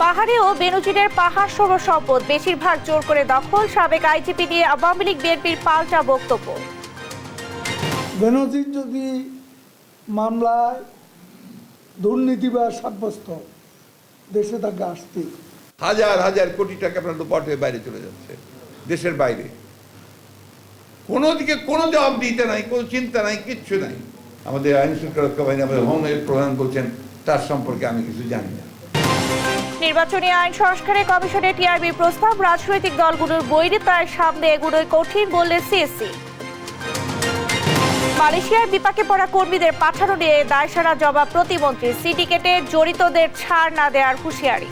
পাহাড়ে ও বেনজিরের পাহাড় সম সম্পদ বেশিরভাগ জোর করে দখল, সাবেক আইজিপি নিয়ে আওয়ামী লীগ বিএনপির পাল্টা বক্তব্য। বেনজির যদি মামলায় দুর্নীতিবাজ সাব্যস্ত, দেশে তাকে আসতে হাজার হাজার কোটি টাকা আপনার লোপাট হয়ে বাইরে চলে যাচ্ছে, দেশের বাইরে। কোনো দিকে কোনো জবাব দিতে নাই, কোনো চিন্তা নাই, কিচ্ছু নাই। আমাদের আইন শৃঙ্খলা রক্ষা বাহিনী, আমাদের হোমের প্রধান বলছেন তার সম্পর্কে আমি কিছু জানি না। নির্বাচনী আইন সংস্কারে কমিশনের টিআরবি প্রস্তাব, রাজনৈতিক দলগুলোর বৈরিতার সামনে এগুলোই কঠিন বললে সিএসসি। মালয়েশিয়ায় বিপাকে পড়া কর্মীদের পাঠানো নিয়ে দায়সারা জবাব প্রতিমন্ত্রী, সিন্ডিকেটে জড়িতদের ছাড় না দেওয়ার হুঁশিয়ারি।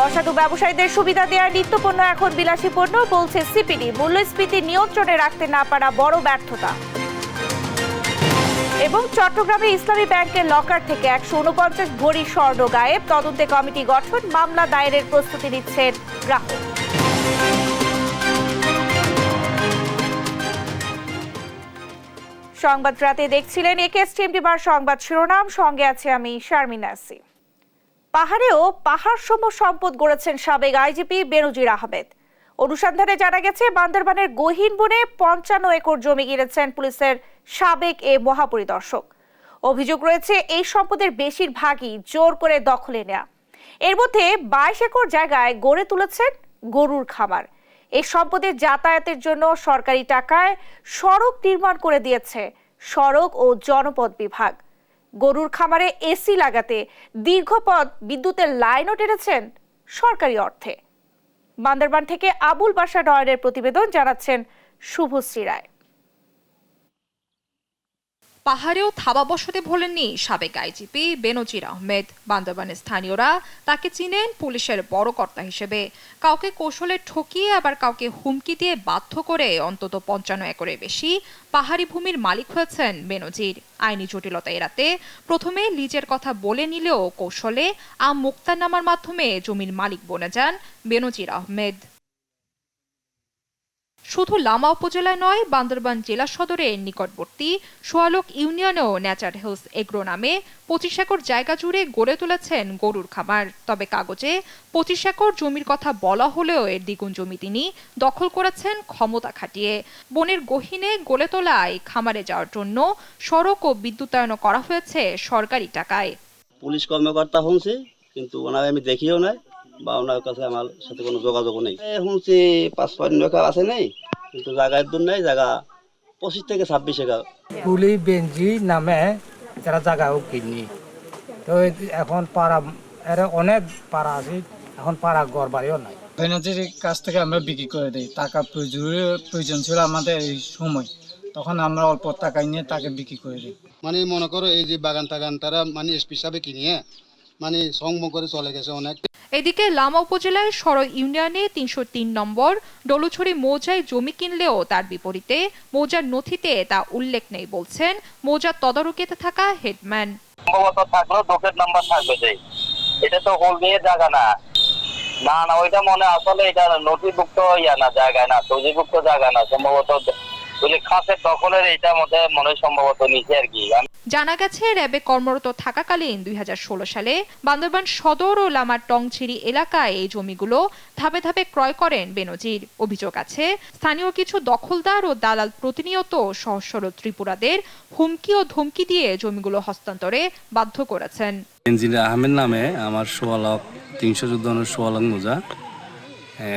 অসাধু ব্যবসায়ীদের সুবিধা দেওয়ার নিত্যপণ্য এখন বিলাসী পণ্য, বলছে সিপিডি। মূল্যস্ফীতি নিয়ন্ত্রণে রাখতে না পারা বড় ব্যর্থতা। এবং চট্টগ্রামে ইসলামী ব্যাংকের লকার থেকে 149 ভরি স্বর্ণ গায়েব, তদন্তে কমিটি গঠন, মামলা দায়েরের প্রস্তুতি নিচ্ছেন গ্রাহক। সংবাদ রাতে দেখছিলেন একেএস টিভি সংবাদ শিরোনাম, সঙ্গে আছে আমি শারমিন নাসি। পাহাড়েও পাহাড় সম সম্পদ গড়েছেন সাবেক আইজিপি বেনজির আহমেদ। অনুসন্ধানে জানা গেছে বান্দরবানের গহীন বনে 55 একর জমি কিনেছেন পুলিশের সাবেক এ মহাপরিদর্শক। অভিযোগ রয়েছে এই সম্পদের বেশিরভাগই জোর করে দখলে নেওয়া। এর মধ্যে 22 একর জায়গায় গড়ে তুলেছেন গরুর খামার। এই সম্পদের যাতায়াতের জন্য সরকারি টাকায় সড়ক নির্মাণ করে দিয়েছে সড়ক ও জনপথ বিভাগ। গরুর খামারে এসি লাগাতে দীর্ঘপথ বিদ্যুতের লাইনও টেনেছেন সরকারি অর্থে। বান্দরবান থেকে আবুল বাশার নয়নের প্রতিবেদন, জানাচ্ছেন শুভশ্রী রায়। পাহাড়েও থাবা বসাতে ভোলেননি সাবেক আইজিপি বেনজির আহমেদ। বান্দরবানের স্থানীয়রা তাকে চিনেন পুলিশের বড় কর্তা হিসেবে। কাউকে কৌশলে ঠকিয়ে, আবার কাউকে হুমকি দিয়ে বাধ্য করে অন্তত 55 একরের বেশি পাহাড়ি ভূমির মালিক হয়েছেন বেনজির। আইনি জটিলতা এড়াতে প্রথমে লিজের কথা বলে নিলেও কৌশলে মুক্তারনামার মাধ্যমে জমির মালিক বনে যান বেনজির আহমেদ। শুধু লামা উপজেলায় নয়, বান্দরবান জেলা সদরের নিকটবর্তী সোয়ালক ইউনিয়নেও নেচার হিলস এগ্রো নামে 25 একর জায়গা জুড়ে গড়ে তুলেছেন গরুর খামার। তবে কাগজে 25 একর জমির কথা বলা হলেও এর দ্বিগুণ জমি তিনি দখল করেছেন ক্ষমতা খাটিয়ে। বনের গহীনে গড়ে তোলায় খামারে যাওয়ার জন্য সড়ক ও বিদ্যুতায়ন করা হয়েছে সরকারি টাকায়। পুলিশ কর্মকর্তা শুনছি, কিন্তু ওনাকে আমি দেখিও নাই বা ওনার কাছে আমার সাথে কোনো যোগাযোগও নেই। শুনছি 55 একর আছে নেই, কিন্তু জায়গার দূর নেই, জায়গা 25 থেকে 26 একর। কুলি বেঞ্জি নামে যারা জায়গাও কিনি, তো এখন পাড়া এর অনেক পাড়া আছে, এখন পাড়া ঘর বাড়িও নাই। বেনজির কাছ থেকে আমরা বিক্রি করে দিই। টাকা প্রয়োজন ছিল আমাদের এই সময়, তখন আমরা অল্প টাকা নিয়ে তাকে বিক্রি করে দিই। মানে মনে করো এই যে বাগান টাগান তারা মানে এসপি সাহেব কিনিয়ে মানে সংগ্রহ করে চলে গেছে অনেক। এদিকে লামা উপজেলায় সর ইউনিয়নে 303 নম্বর ডলুছড়ি মৌজায় জমি কিনলেও তার বিপরীতে মৌজার নথিতে তা উল্লেখ নেই বলছেন মৌজার তদারকিতে থাকা হেডম্যান। সম্ভবত থাকলেও ডকেট নাম্বার থাকবে যে এটা তো হোল নিয়ে জায়গা না, না না ওইটা মনে আসলে এটা নথিভুক্ত না জায়গায় না, নথিভুক্ত জায়গা না, সম্ভবত খাসের দখলের এটা মধ্যে মনে সম্ভবত নিচে আর কি। জানা গেছে র্যাবে কর্মরত থাকাকালীন 2016 সালে বান্দরবান সদর ও লামার টংছিরি এলাকায় এই জমিগুলো ধাপে ধাপে ক্রয় করেন বেনজির। অভিযোগ আছে স্থানীয় কিছু দখলদার ও দালাল প্রতিনিয়ত সহজ সরল ত্রিপুরাদের হুমকি ও ধমকি দিয়ে জমিগুলো হস্তান্তরে বাধ্য করেছেন। বেনজির আহমেদ নামে আমার 314 মোজা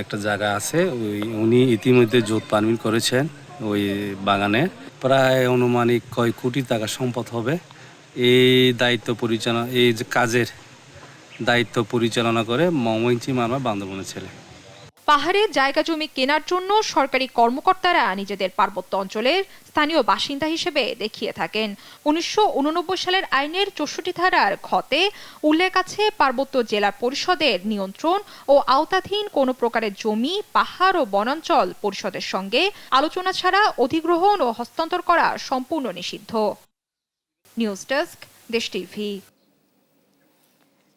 একটা জায়গা আছে, উনি ইতিমধ্যে জোট পারমিট করেছেন। ওই বাগানে প্রায় অনুমানিক কয় কোটি টাকা সম্পদ হবে। এই দায়িত্ব পরিচালনা, এই যে কাজের দায়িত্ব পরিচালনা করে মমইঞ্চি মামা বান্দরবানের ছেলে। পাহাড়ে জায়গা জমি কেনার জন্য সরকারি কর্মকর্তারা নিজেদের পার্বত্য অঞ্চলের স্থানীয় বাসিন্দা হিসেবে দেখিয়ে থাকেন। 1989 সালের আইনের 64 ধারার খতে উল্লেখ আছে পার্বত্য জেলা পরিষদের নিয়ন্ত্রণ ও আওতাধীন কোনো প্রকারের জমি, পাহাড় ও বনাঞ্চল পরিষদের সঙ্গে আলোচনা ছাড়া অধিগ্রহণ ও হস্তান্তর করা সম্পূর্ণ নিষিদ্ধ। নিউজ ডেস্ক, দেশ টিভি।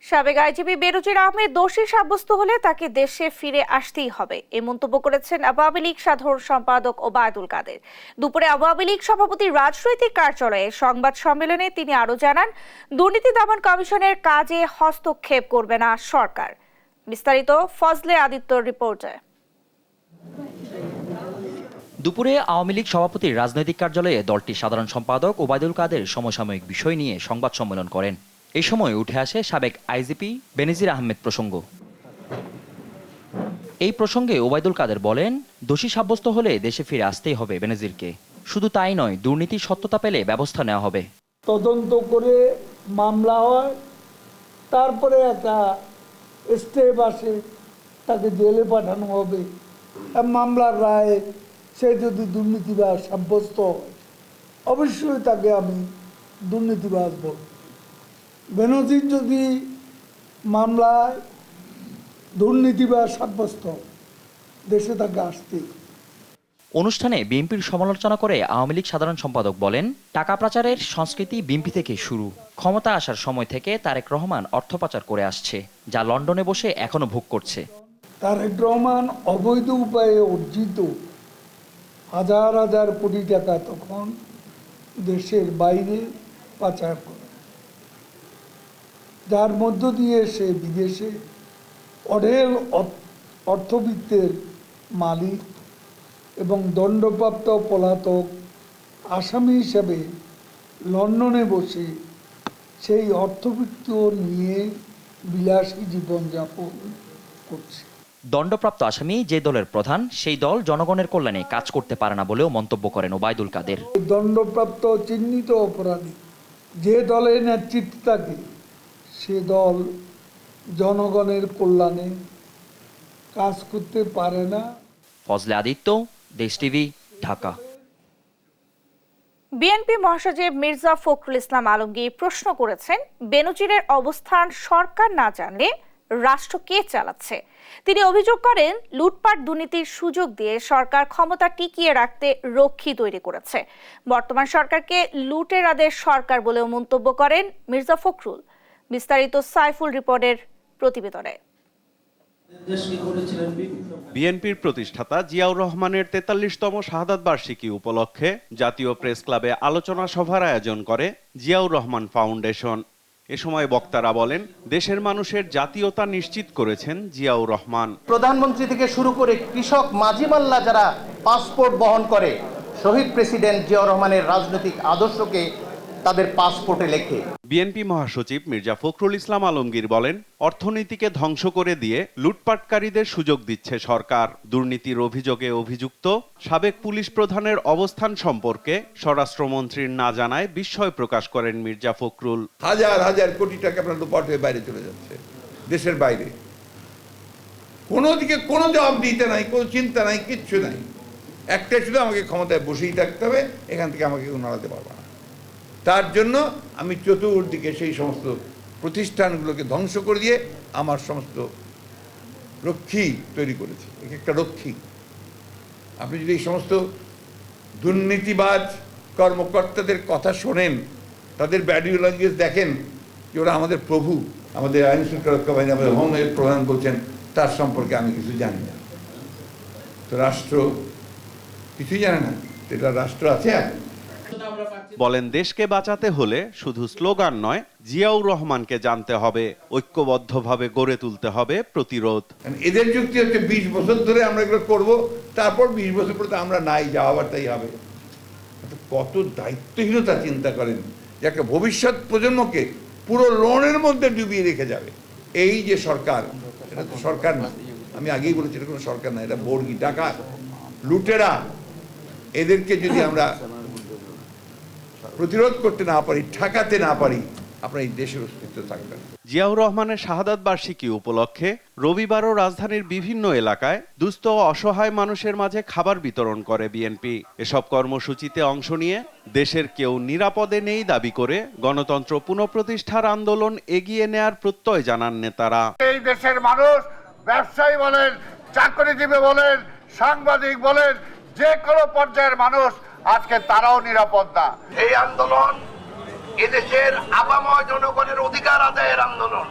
সাবেক আইজিপি বেনজির আহমেদ দোষী সাব্যস্ত হলে তাকে দেশে ফিরে আসতেই হবে এ মন্তব্য করেছেন আওয়ামী লীগ সাধারণ সম্পাদক ওবায়দুল কাদের। দুপুরে আওয়ামী লীগ সভাপতির রাজনৈতিক কার্যালয়ে সংবাদ সম্মেলনে তিনি আরও জানান, দুর্নীতি দমন কমিশনের কাজে হস্তক্ষেপ করবে না সরকার। বিস্তারিত ফজলে আদিত্যর রিপোর্টে। দুপুরে আওয়ামী লীগ সভাপতির রাজনৈতিক কার্যালয়ে দলটির সাধারণ সম্পাদক ওবায়দুল কাদের সমসাময়িক বিষয় নিয়ে সংবাদ সম্মেলন করেন। এই সময় উঠে আসে সাবেক আইজিপি বেনজির আহমেদ প্রসঙ্গ। এই প্রসঙ্গে ওবায়দুল কাদের বলেন, দোষী সাব্যস্ত হলে দেশে ফিরে আসতেই হবে বেনজিরকে। শুধু তাই নয়, দুর্নীতির সত্যতা পেলে ব্যবস্থা নেওয়া হবে। তদন্ত করে মামলা হয়, তারপরে একটা স্টেপ আসে, তাকে জেলে পাঠানো হবে। মামলার রায়ে সে যদি দুর্নীতিবাজ সাব্যস্ত হয়, অবশ্যই তাকে আমি দুর্নীতিবাজ বলব। বেনজির যদি মামলায় দুর্নীতিবাজ সাব্যস্ত, দেশে তাকে আসতেই। অনুষ্ঠানে বিএনপির সমালোচনা করে আওয়ামী লীগ সাধারণ সম্পাদক বলেন, টাকা পাচারের সংস্কৃতি বিএনপি থেকে শুরু। ক্ষমতা আসার সময় থেকে তারেক রহমান অর্থ পাচার করে আসছে, যা লন্ডনে বসে এখনো ভোগ করছে। তারেক রহমান অবৈধ উপায়ে অর্জিত হাজার হাজার কোটি টাকা তখন দেশের বাইরে পাচার করে, যার মধ্য দিয়ে সে বিদেশে অঢেল অর্থবিত্তের মালিক এবং দণ্ডপ্রাপ্ত পলাতক আসামি হিসাবে লন্ডনে বসে সেই অর্থবিত্ত নিয়ে বিলাসী জীবনযাপন করছে। দণ্ডপ্রাপ্ত আসামি যে দলের প্রধান, সেই দল জনগণের কল্যাণে কাজ করতে পারে না বলেও মন্তব্য করেন ওবায়দুল কাদের। দণ্ডপ্রাপ্ত চিহ্নিত অপরাধী যে দলের নেতৃত্বে থাকে, সে দল জনগণের কল্যাণে কাজ করতে পারে না। ফজলে আদিত্য, দেশ টিভি, ঢাকা। বিএনপি মহাসচিব মির্জা ফখরুল ইসলাম আলমগীর প্রশ্ন করেছেন, বেনজিরের অবস্থান সরকার না জানলে রাষ্ট্র কে চালাচ্ছে। তিনি অভিযোগ করেন, লুটপাট দুর্নীতির সুযোগ দিয়ে সরকার ক্ষমতা টিকিয়ে রাখতে রক্ষী তৈরি করেছে। বর্তমান সরকারকে লুটেরাদের সরকার বলেও মন্তব্য করেন মির্জা ফখরুল। বিস্তারিত সাইফুল রিপোর্টের প্রতিবেদনে। বিএনপির প্রতিষ্ঠাতা জিয়াউর রহমানের ৪৩তম শাহাদাত বার্ষিকী উপলক্ষে জাতীয় প্রেস ক্লাবে আলোচনা সভার আয়োজন করে জিয়াউর রহমান ফাউন্ডেশন। এ সময় বক্তারা বলেন, দেশের মানুষের জাতীয়তা নিশ্চিত করেছেন জিয়াউর রহমান। প্রধানমন্ত্রী থেকে শুরু করে কৃষক, মাঝি মাল্লা যারা পাসপোর্ট বহন করে, শহীদ প্রেসিডেন্ট জিয়াউর রহমানের রাজনৈতিক আদর্শকে তাদের পাসপোর্টে লেখে। বিএনপি মহাসচিব মির্জা ফখরুল ইসলাম আলমগীর বলেন, অর্থনীতিকে ধ্বংস করে দিয়ে লুটপাটকারীদের সুযোগ দিচ্ছে সরকার। দুর্নীতির অভিযোগে অভিযুক্ত সাবেক পুলিশ প্রধানের অবস্থান সম্পর্কে স্বরাষ্ট্রমন্ত্রীর না জানায় বিস্ময় প্রকাশ করেন মির্জা ফখরুল। হাজার হাজার কোটি টাকা আপনার লুটপাট হয়ে বাইরে চলে যাচ্ছে, দেশের বাইরে। কোনো দিকে কোনো জবাব দিতে নাই, কোনো চিন্তা নাই, কিচ্ছু নাই। একটাই শুধু, আমাকে ক্ষমতায় বসেই থাকতে হবে, এখান থেকে আমাকে কেউ নাড়াতে পারবে না। তার জন্য আমি চতুর্দিকে সেই সমস্ত প্রতিষ্ঠানগুলোকে ধ্বংস করে দিয়ে আমার সমস্ত রক্ষী তৈরি করেছি, একটা রক্ষী। আপনি যদি এই সমস্ত দুর্নীতিবাজ কর্মকর্তাদের কথা শোনেন, তাদের বডি ল্যাঙ্গুয়েজ দেখেন, যে ওরা আমাদের প্রভু, আমাদের আইন শৃঙ্খলা রক্ষা বাহিনী, আমাদের হোমের প্রধান বলছেন, তার সম্পর্কে আমি কিছু জানি না। তো রাষ্ট্র কিছুই জানে না, এটা রাষ্ট্র আছে। বলেন, দেশকে বাঁচাতে হলে শুধু স্লোগান নয়, জিয়াউর রহমানকে জানতে হবে, ঐক্যবদ্ধভাবে গড়ে তুলতে হবে প্রতিরোধ। এদের যুক্তি হচ্ছে 20 বছর ধরে আমরা এগুলো করবো, তারপর 20 বছর পরে আমরা নাই, যা আবার তাই হবে। কত দায়িত্বহীনতা চিন্তা করেন, যে একটা ভবিষ্যৎ প্রজন্মকে পুরো লোনের মধ্যে ডুবিয়ে রেখে যাবে। এই যে সরকার, এটা তো সরকার না, আমি আগেই বলেছি, এটা কোনো সরকার না, এটা বর্গী ডাকাত, লুটেরা। এদেরকে যদি আমরা প্রতিরোধ করতে না পারি, ঠেকাতে না পারি, আপনার এই দেশের অস্তিত্ব থাকবে না। জিয়াউর রহমানের শাহাদাত বার্ষিকী উপলক্ষে রবিবারও রাজধানীর বিভিন্ন এলাকায় দুস্থ অসহায় মানুষের মাঝে খাবার বিতরণ করে বিএনপি। এসব কর্মসূচিতে অংশ নিয়ে দেশের কেউ নিরাপদে নেই দাবি করে গণতন্ত্র পুনঃপ্রতিষ্ঠার আন্দোলন এগিয়ে নেয়ার প্রত্যয় জানান নেতারা। এই দেশের মানুষ, ব্যবসায়ী বলেন, চাকরিজীবী বলেন, সাংবাদিক বলেন, যে কোনো পর্যায়ের মানুষ, আজকে তারাও নিরাপদ না। এই আন্দোলন এদেশের আপাময় জনগণের অধিকার আদায়ের আন্দোলন।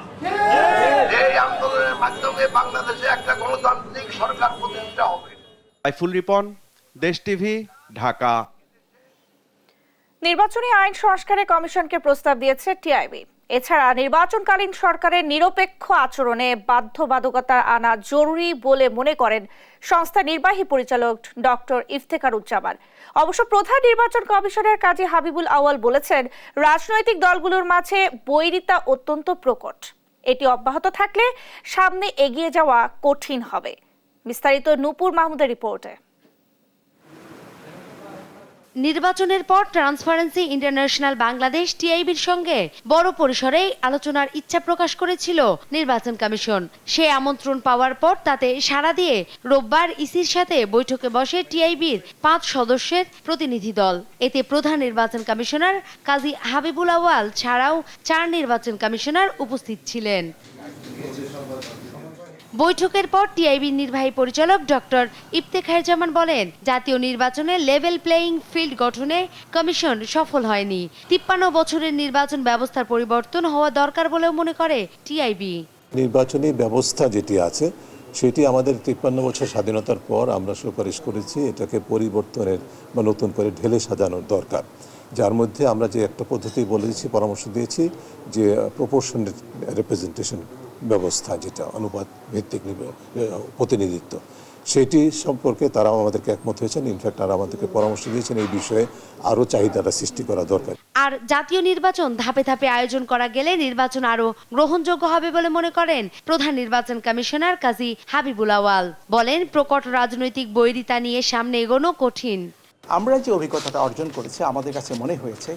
এই আন্দোলনের মাধ্যমে বাংলাদেশে একটা গণতান্ত্রিক সরকার প্রতিষ্ঠা হবে। সাইফুল রিপন, দেশ টিভি, ঢাকা। নির্বাচনী আইন সংস্কারে কমিশনকে প্রস্তাব দিয়েছে টিআইবি। এছাড়া নির্বাচনকালীন সরকারের নিরপেক্ষ আচরণে বাধ্যবাধকতা আনা জরুরি বলে মনে করেন সংস্থার নির্বাহী পরিচালক ডক্টর ইফতেখারুজ্জামান। অবশ্য প্রধান নির্বাচন কমিশনার কাজী হাবিবুল আউয়াল বলেছেন, রাজনৈতিক দলগুলোর মাঝে বৈরিতা অত্যন্ত প্রকট। এটি অব্যাহত থাকলে সামনে এগিয়ে যাওয়া কঠিন হবে। বিস্তারিত নূপুর মাহমুদের রিপোর্টে। নির্বাচনের পর ট্রান্সপারেন্সি ইন্টারন্যাশনাল বাংলাদেশ টিআইবির সঙ্গে বড় পরিসরে আলোচনার ইচ্ছা প্রকাশ করেছিল নির্বাচন কমিশন। সে আমন্ত্রণ পাওয়ার পর তাতে সাড়া দিয়ে রোববার ইসির সাথে বৈঠকে বসে টিআইবির 5 সদস্যের প্রতিনিধি দল। এতে প্রধান নির্বাচন কমিশনার কাজী হাবিবুল আউয়াল ছাড়াও 4 নির্বাচন কমিশনার উপস্থিত ছিলেন। বৈঠকের পর টিআইবির নির্বাহী পরিচালক ডক্টর ইফতেখারুজ্জামান বলেন, জাতীয় নির্বাচনে লেভেল প্লেয়িং ফিল্ড গঠনে কমিশন সফল হয়নি। 53 বছরের নির্বাচন ব্যবস্থার পরিবর্তন হওয়া দরকার বলেও মনে করে টিআইবি। নির্বাচনী ব্যবস্থা যেটি আছে সেটি আমাদের 53 বছর স্বাধীনতার পর আমরা সুপারিশ করেছি, এটাকে পরিবর্তনের বা নতুন করে ঢেলে সাজানোর দরকার। যার মধ্যে আমরা যে একটা পদ্ধতি বলেছি, পরামর্শ দিয়েছি যে প্রপোর্শনাল রিপ্রেজেন্টেশন ব্যবস্থা, যেটা অনুপাত ভিত্তিক প্রতিনিধিত্ব, সেটি সম্পর্কে তারাও আমাদেরকে একমত হয়েছেন। ইনফ্যাক্ট তারা আমাদেরকে পরামর্শ দিয়েছেন এই বিষয়ে আরও চাহিদাটা সৃষ্টি করা দরকার। আর জাতীয় নির্বাচন ধাপে ধাপে আয়োজন করা গেলে নির্বাচন আরও গ্রহণযোগ্য হবে বলে মনে করেন প্রধান নির্বাচন কমিশনার কাজী হাবিবুল আউয়াল। বলেন, প্রকট রাজনৈতিক বৈরিতা নিয়ে সামনে এগোনো কঠিন। আমরা যে অভিজ্ঞতাটা অর্জন করেছি, আমাদের কাছে মনে হয়েছে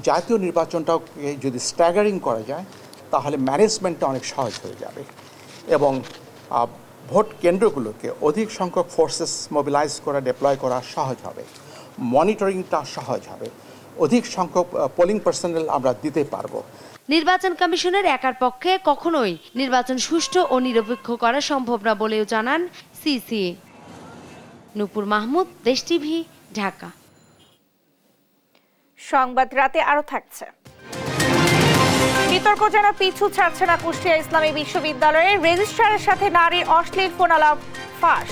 জাতীয় নির্বাচনটাকে যদি স্ট্যাগারিং করা যায় তাহলে ম্যানেজমেন্টটা অনেক সহজ হয়ে যাবে এবং ভোট কেন্দ্রগুলোকে অধিক সংখ্যক ফোর্সেস মোবিলাইজ করা, ডিপ্লয় করা সহজ হবে, মনিটরিংটা সহজ হবে, অধিক সংখ্যক পোলিং পার্সোনেল আমরা দিতে পারবো। নির্বাচন কমিশনের একার পক্ষে কখনোই নির্বাচন সুষ্ঠু ও নিরপেক্ষ করা সম্ভব না বলেও জানান সিসি। নূপুর মাহমুদ, দেশ টিভি, ঢাকা। সংবাদ রাতে আরো থাকছে। বিতর্ক যেন পিছু ছাড়ছে না কুষ্টিয়া ইসলামী বিশ্ববিদ্যালয়ের রেজিস্ট্রারের সাথে নারীর অশ্লীল ফোনালাপ ফাঁস।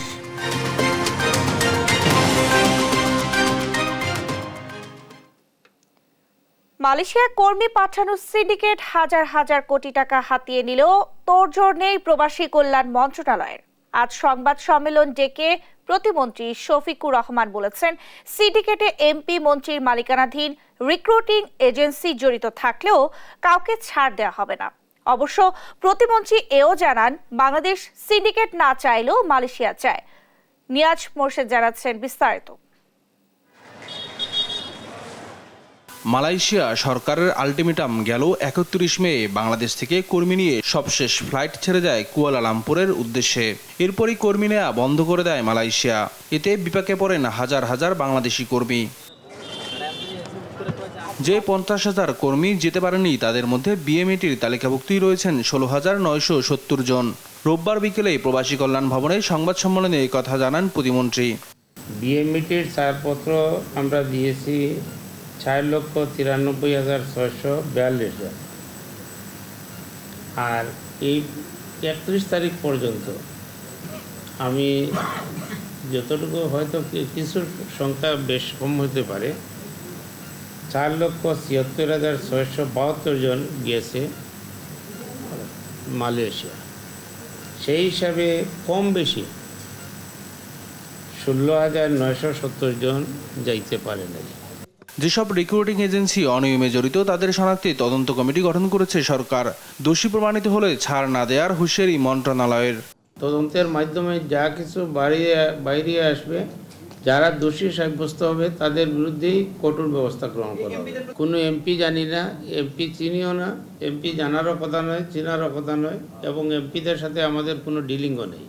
মালয়েশিয়া কর্মী পাঠানো সিন্ডিকেট হাজার হাজার কোটি টাকা হাতিয়ে নিলেও তোড়জোড় নেই প্রবাসী কল্যাণ মন্ত্রণালয়ের। আজ সংবাদ সম্মেলন ডেকে প্রতিমন্ত্রী শফিকুর রহমান বলেছেন, সিন্ডিকেটে এমপি মন্ত্রীর মালিকানাধীন রিক্রুটিং এজেন্সি জড়িত থাকলেও কাউকে ছাড় দেওয়া হবে না। অবশ্য প্রতিমন্ত্রী এও জানান, বাংলাদেশ সিন্ডিকেট না চাইলেও মালয়েশিয়া চায়। নিয়াজ মোর্শেদ জানাচ্ছেন বিস্তারিত। মালয়েশিয়া সরকারের আলটিমেটাম গেল 31 মে বাংলাদেশ থেকে কর্মী নিয়ে সবশেষ ফ্লাইট ছেড়ে যায় কুয়ালালামপুরের উদ্দেশ্যে। এরপরই কর্মী নেওয়া বন্ধ করে দেয় মালয়েশিয়া। এতে বিপাকে পড়েন হাজার হাজার বাংলাদেশি কর্মী। যে 50,000 কর্মী যেতে পারেনি তাদের মধ্যে বিএমইটির তালিকাভুক্তই রয়েছেন 16,970 জন। রোববার বিকেলে প্রবাসী কল্যাণ ভবনে সংবাদ সম্মেলনে এই কথা জানান প্রতিমন্ত্রী। বিএমইটির ছাড়পত্র আমরা দিয়েছি 4,93,642 জন, আর এই 31 তারিখ পর্যন্ত আমি যতটুকু, হয়তো কিছু সংখ্যা বেশ কম হতে পারে, 4,76,672 জন গিয়েছে মালয়েশিয়া। সেই হিসাবে কম বেশি 16,970 জন যাইতে পারে নাই। যেসব রিক্রুটিং এজেন্সি অনিয়মে জড়িত তাদের শনাক্তে তদন্ত কমিটি গঠন করেছে সরকার। দোষী প্রমাণিত হলে ছাড় না দেওয়ার হুঁশিয়ারি মন্ত্রণালয়ের। তদন্তের মাধ্যমে যা কিছু বাইরে আসবে, যারা দোষী সাব্যস্ত হবে তাদের বিরুদ্ধেই কঠোর ব্যবস্থা গ্রহণ করা হবে। কোনো এমপি জানি না, এমপি চিনিও না, এমপি জানারও কথা নয়, চেনারও কথা নয়, এবং এমপিদের সাথে আমাদের কোনো ডিলিংও নেই।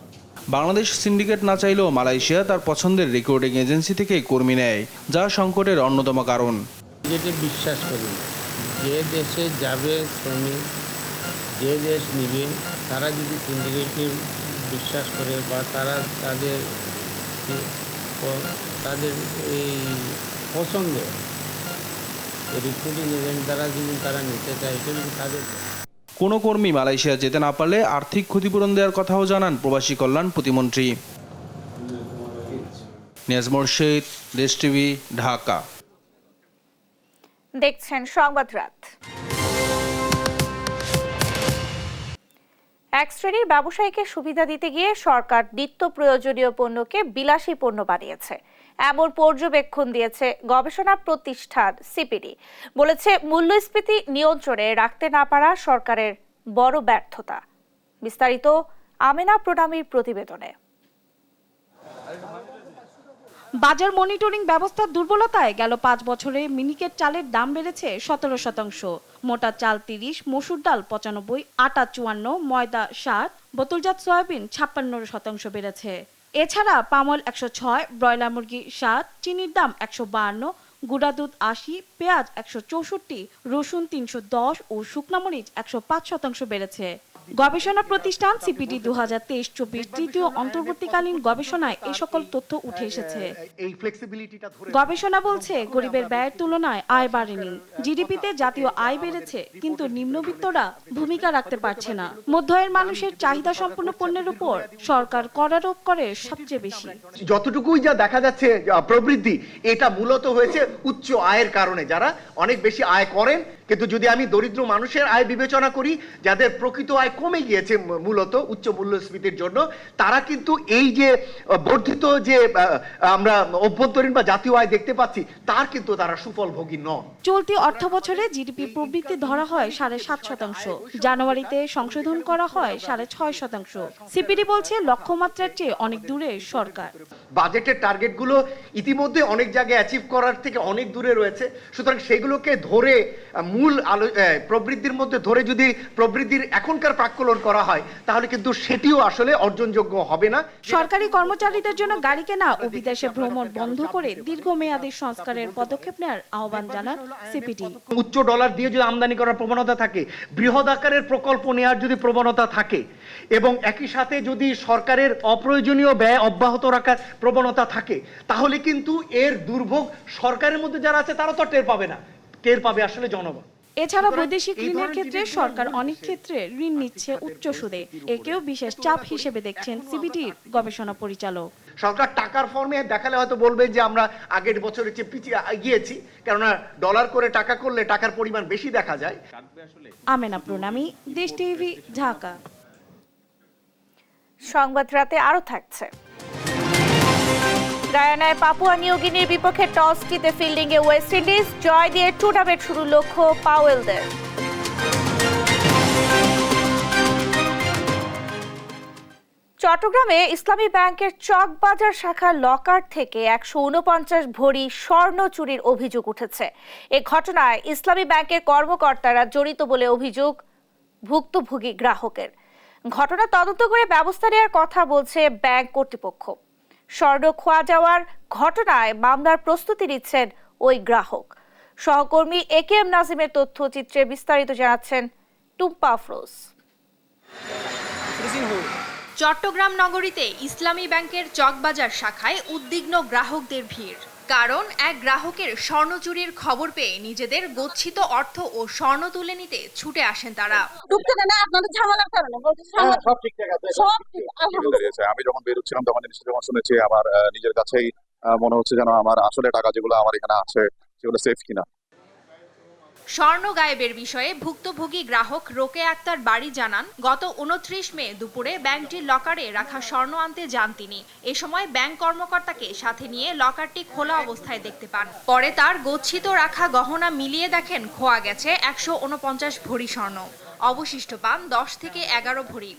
বাংলাদেশ সিন্ডিকেট না চাইলেও মালয়েশিয়া তার পছন্দের রিক্রুটিং এজেন্সি থেকে কর্মী নেয়, যা সংকটের অন্যতম কারণ। যেটা বিশ্বাস করি, যে দেশে যাবে শ্রমিক, যে দেশ নিবে, তারা যদি সিন্ডিকেটকে বিশ্বাস করে বা তারা তাদের এই পছন্দ রিক্রুটিং এজেন্ট দ্বারা যদি তারা নিতে চায় সেটা তাদের। কোনো কর্মী মালয়েশিয়া যেতে না পারলে আর্থিক ক্ষতিপূরণ দেওয়ার কথাও জানান প্রবাসী কল্যাণ প্রতিমন্ত্রী। নিয়াজ মোর্শেদ, দেশ টিভি, ঢাকা। দেখছেন সংবাদ রাত। এক শ্রেণীর ব্যবসায়ীকে সুবিধা দিতে গিয়ে সরকার নিত্য প্রয়োজনীয় পণ্যকে বিলাসী পণ্য বানিয়েছে, এমন পর্যবেক্ষণ দিয়েছে গবেষণা প্রতিষ্ঠান সিপিডি। বলেছে মূল্যস্ফীতি নিয়ন্ত্রণে রাখতে না পারা সরকারের বড় ব্যর্থতা। বিস্তারিত আমেনা প্রণামীর প্রতিবেদনে। বাজার মনিটরিং ব্যবস্থার দুর্বলতায় গেল ৫ বছরে মিনিকেট চালের দাম বেড়েছে ১৭%, মোটা চাল ৩০, মসুর ডাল ৯৫, আটা ৫৪, ময়দা ৬০, বোতলজাত সয়াবিন ৫৬% বেড়েছে। এছাড়া পামল ১০৬, ব্রয়লার মুরগি ৬০, চিনির দাম ১৫২, গুঁড়া দুধ ৮০, পেঁয়াজ ১৬৪, রসুন ৩১০ ও শুকনা মরিচ ১০৫% বেড়েছে। গবেষণা প্রতিষ্ঠান সিপিডি ২০২৩-২৪ তৃতীয় অন্তর্বর্তীকালীন গবেষণায় এই সকল তথ্য উঠে এসেছে। গবেষণা বলছে গরিবের ব্যয়ের তুলনায় আয় বাড়েনি। জিডিপিতে জাতীয় আয় বেড়েছে, কিন্তু নিম্নবিত্তরা ভূমিকা রাখতে পারছে না। মধ্য আয়ের মানুষের চাহিদা সম্পন্ন পণ্যের উপর সরকার কর আরোপ করে সবচেয়ে বেশি। যতটুকুই যা দেখা যাচ্ছে প্রবৃদ্ধি, এটা মূলত হয়েছে উচ্চ আয়ের কারণে, যারা অনেক বেশি আয় করেন। কিন্তু যদি আমি দরিদ্র মানুষের আয় বিবেচনা করি, যাদের প্রকৃত আয় কমে গিয়েছে মূলত উচ্চ মূল্যস্ফীতির জন্য, তারা কিন্তু এই যে বর্ধিত যে আমরা অভ্যন্তরীণ বা জাতীয় আয় দেখতে পাচ্ছি, তার কিন্তু তারা সুফল ভোগী নন। চলতি অর্থ বছরে জিডিপি প্রবৃদ্ধি ধরা হয় ৭.৫%, জানুয়ারিতে সংশোধন করা হয় ৬.৫%। সিপিডি বলছে লক্ষ্যমাত্রার চেয়ে অনেক দূরে সরকার। বাজেটের টার্গেটগুলো ইতিমধ্যে অনেক জায়গায় অ্যাচিভ করার থেকে অনেক দূরে রয়েছে। সুতরাং সেগুলোকে ধরে মূল প্রবৃদ্ধির মধ্যে ধরে যদি প্রবৃদ্ধির এখনকার প্রাক্কলন করা হয়, তাহলে কিন্তু সেটিও আসলে অর্জনযোগ্য হবে না। সরকারি কর্মচারীদের জন্য গাড়ি কেনা ও বিদেশে ভ্রমণ বন্ধ করে দীর্ঘমেয়াদী সংস্কারের পদক্ষেপ নেওয়ার আহ্বান জানান সিপিডি। উচ্চ ডলার দিয়ে যদি আমদানি করার প্রবণতা থাকে, বৃহৎ আকারের প্রকল্প নেওয়ার যদি প্রবণতা থাকে, এবং একই সাথে যদি সরকারের অপ্রয়োজনীয় ব্যয় অব্যাহত রাখার প্রবণতা থাকে, তাহলে কিন্তু এর দুর্ভোগ সরকারের মধ্যে যারা আছে তারা তো টের পাবে না, টের পাবে আসলে জনগণ। এছাড়া বৈদেশিক ঋণের ক্ষেত্রে সরকার অনেক ক্ষেত্রে ঋণ নিচ্ছে উচ্চ সুদে, একেও বিশেষ চাপ হিসেবে দেখছেন সিবিডির গবেষণা পরিচালক। সরকার টাকার ফর্মে দেখালে হয়তো বলবে যে আমরা আগের বছরের চেয়ে পিছিয়ে গিয়েছি, কেননা ডলার করে টাকা করলে টাকার পরিমাণ বেশি দেখা যায়। আমেনা প্রণামী, দেশ টিভি, ঢাকা। সংবাদ রাতে আরো থাকছে। গায়ানায় পাপুয়া নিউগিনির বিপক্ষে টস জিতে ফিল্ডিংয়ে ওয়েস্ট ইন্ডিজ, জয় দিয়ে টুর্নামেন্ট শুরু লক্ষ্য পাওয়েলদের। চট্টগ্রামে ইসলামী ব্যাংকের চকবাজার শাখার লকার থেকে ১৪৯ ভরি স্বর্ণ চুরির অভিযোগ উঠেছে। এ ঘটনায় ইসলামী ব্যাংকের কর্মকর্তারা জড়িত বলে অভিযোগ ভুক্তভোগী গ্রাহকের। ঘটনা তদন্ত করে ব্যবস্থা নেওয়ার কথা বলছে ব্যাংক কর্তৃপক্ষ। স্বর্ণ খোয়া যাওয়ার ঘটনায় মামলার প্রস্তুতি নিচ্ছেন ওই গ্রাহক। সহকর্মী একেএম নাজিমের তথ্যচিত্রে বিস্তারিত জানাচ্ছেন টুম্পা আফরোজ। চট্টগ্রাম নগরীতে ইসলামী ব্যাংকের চকবাজার শাখায় উদ্বিগ্ন গ্রাহকদের ভিড়। কারণ এক গ্রাহকের স্বর্ণ চুরির খবর পেয়ে নিজেদের গচ্ছিত অর্থ ও স্বর্ণ তুলে নিতে ছুটে আসেন তারা। আমি যখন বেরোচ্ছিলাম তখন যখন শুনেছি, আমার নিজের কাছেই মনে হচ্ছে যেন আমার আসলে টাকা যেগুলো আমার এখানে আছে সেগুলো সেফ কিনা। স্বর্ণ গায়েবের বিষয়ে ভুক্তভোগী গ্রাহক রোকে আক্তার বাড়ি জানান, গত ২৯ মে দুপুরে ব্যাংকটির লকারে রাখা স্বর্ণ আনতে যান তিনি। এ সময় ব্যাংক কর্মকর্তাকে সাথে নিয়ে লকারটি খোলা অবস্থায় দেখতে পান। পরে তার গচ্ছিত রাখা গহনা মিলিয়ে দেখেন খোয়া গেছে ১৪৯ ভরি স্বর্ণ, অবশিষ্ট পান ১০ থেকে ১১ ভরি।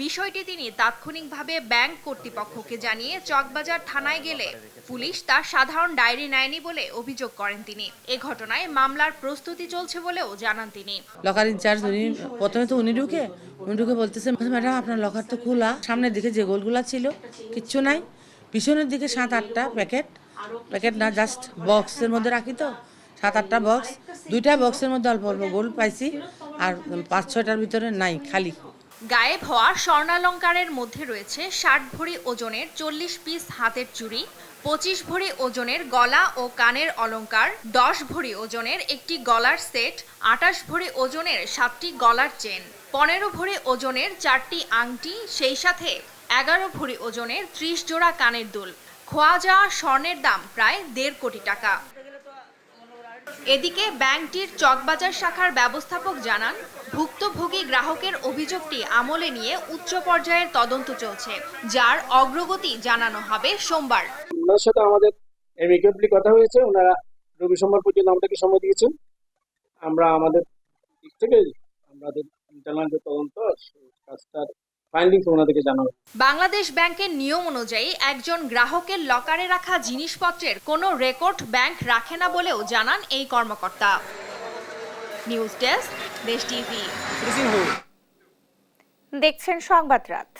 বিষয়টি তিনি তাৎক্ষণিকভাবে ব্যাংক কর্তৃপক্ষকে জানিয়ে চকবাজার থানায় গেলে পুলিশ তার সাধারণ ডায়েরি নেয়নি বলে অভিযোগ করেন তিনি। এ ঘটনায় মামলার প্রস্তুতি চলছে বলেও জানান তিনি। লকার ইনচার্জ প্রথমে তো উনি ঢুকে বলতেছে, ম্যাডাম আপনার লকার তো খোলা, সামনের দিকে যে গোলগুলা ছিল কিচ্ছু নাই, পিছনের দিকে ৭-৮টা প্যাকেট না, জাস্ট বক্সের মধ্যে রাখি তো ৭-৮টা বক্স, 2টা বক্সের মধ্যে অল্প অল্প গোল্ড পাইছি, আর ৫-৬টার ভিতরে নাই, খালি। গায়েব হওয়া স্বর্ণালঙ্কারের মধ্যে রয়েছে ৬০ ভরি ওজনের ৪০ পিস হাতের চুড়ি, 25 ভরি ওজনের গলা ও কানের অলংকার, 10 ভরি ওজনের একটি গলার সেট, 28 ভরি ওজনের 7টি গলার চেন, 15 ভরি ওজনের 4টি আংটি, সেই সাথে 11 ভরি ওজনের 30 জোড়া কানের দুল। খোয়া যাওয়া স্বর্ণের দাম প্রায় 1.5 কোটি টাকা। এদিকে ব্যাংকটির চকবাজার শাখার ব্যবস্থাপক জানান, ভুক্তভোগী গ্রাহকের অভিযোগটি আমলে নিয়ে উচ্চ পর্যায়ের তদন্ত চলছে, যার অগ্রগতি জানানো হবে সোমবার। ওনার সাথে আমাদের এমিকেবলি কথা হয়েছে, ওনারা রবি সোমবার পর্যন্ত আমাদেরকে সময় দিয়েছেন। আমরা আমাদের দিক থেকে আমাদের ইন্টারনাল যে তদন্ত কাজটার ফাইন্ডিংস ওনাদেরকে জানাবো। বাংলাদেশ ব্যাংকের নিয়ম অনুযায়ী একজন গ্রাহকের লকারে রাখা জিনিসপত্রের কোনো রেকর্ড ব্যাংক রাখে না বলেও জানান এই কর্মকর্তা। নিউজ ডেস্ক, দেশ টিভি। দেখছেন সংবাদ রাত।